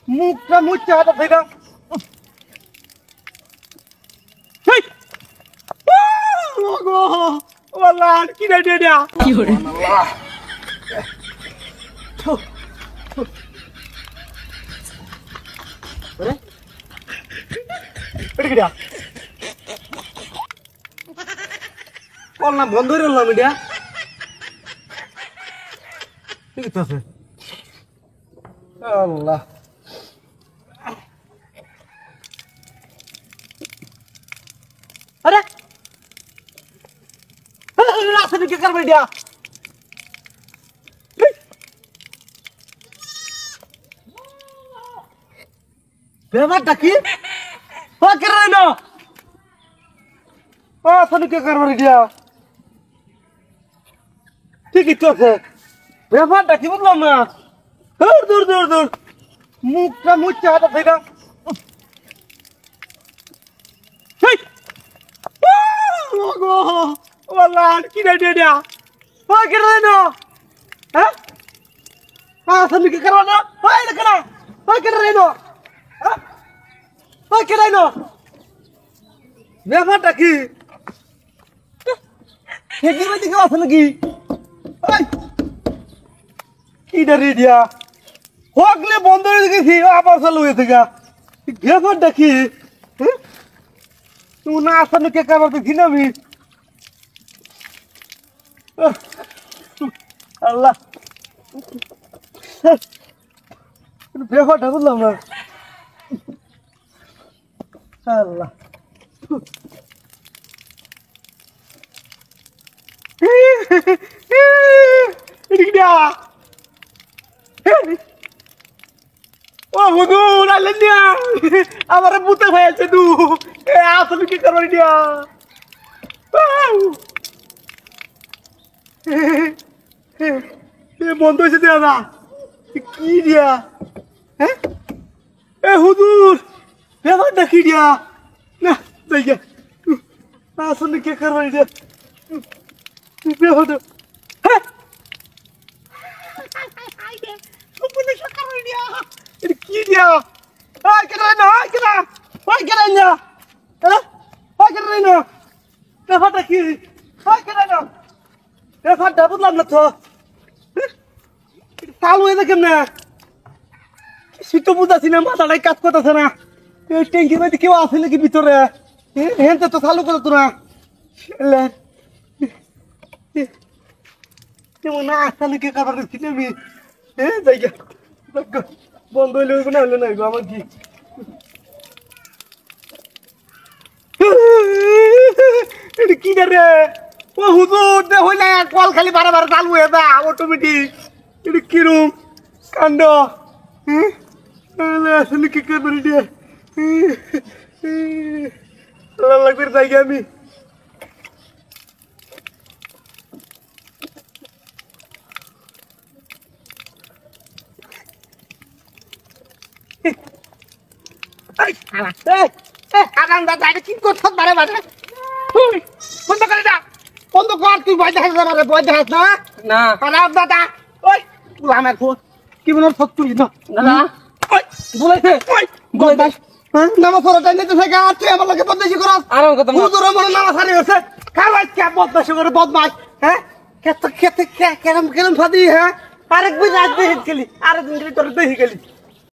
মুখটা মুচ্ছে হাতে থেকে কি রে কি করে বললাম বন্ধ করে বললাম এটা ঠিক আছে আল্লাহ আরে রাস্তা কি করবে এটা ব্যাপারটা কি না কে করবে এটা ঠিকই তো আছে ব্যাপারটা কি বুঝলাম না দূর দূর দূর দূর মুখটা মুচ্ছে হাতে থেকে কি রে কি করবো না ব্যাপারটা কি আছে নাকি কি রে দিয়া হকলে বন্ধ হয়ে গেছি আবার চালু হয়েছে গা ব্যাপারটা কি তুমি না আসানো কে কাবার দেখি না আমি আল্লাহ ব্যাপারটা বুঝলাম না আল্লাহ ও হুজুর আল্লাহ আমার বুতে হয়েছে তু আসলে কি করবো দিয়া বন্ধ হয়েছে দাদা কি দিয়া হ্যাঁ এ হুজুর ব্যাপারটা কি দিয়া না দেখে আসলে কি করবো দিয়া ব্যাপারটা হ্যাঁ কি দিয়া ব্যাপারটা কি ব্যাপারটা বুঝলাম না তো চালু হয়ে দেখেন না শীত বুঝাচ্ছি না মাথাটাই কাজ করতেছে না ট্যাঙ্কির মধ্যে কেউ আছে নাকি ভিতরে হ্যাঁ তো চালু করে তো না না আসা নাকি কাবার দেখছি আমি হ্যাঁ যাই বন্ধ হইলে হইব না হইলে না হইব আমার কি কি রে ও হুজুর দে হইলে কল খালি বারে বারে চালু হয়ে যা অটোমেটিক এটা কিরম কাণ্ড আসলে কি করবো রে লাগবে যাই আমি কি করছ বারে বারে বন্ধ করে দা বন্ধ কর তুই ভয় দেখাস না ভয় দেখাস না না খারাপ দাদা ওই আমার কি বলার সত্যি না দাদা বলেছে বলবাস নামা পড়াটা নিতে থাকে আর তুই আমার লোকে বদমাইশি করাস আর কথা হুজুর আমার নামা সারি হচ্ছে খাওয়াই কে বদমাইশি করে বদমাইশ হ্যাঁ কেতে কেতে কেরম কেরম ফাদি হ্যাঁ আরেক দিন রাত দেখে গেলি আরেক দিন তোর দেখে গেলি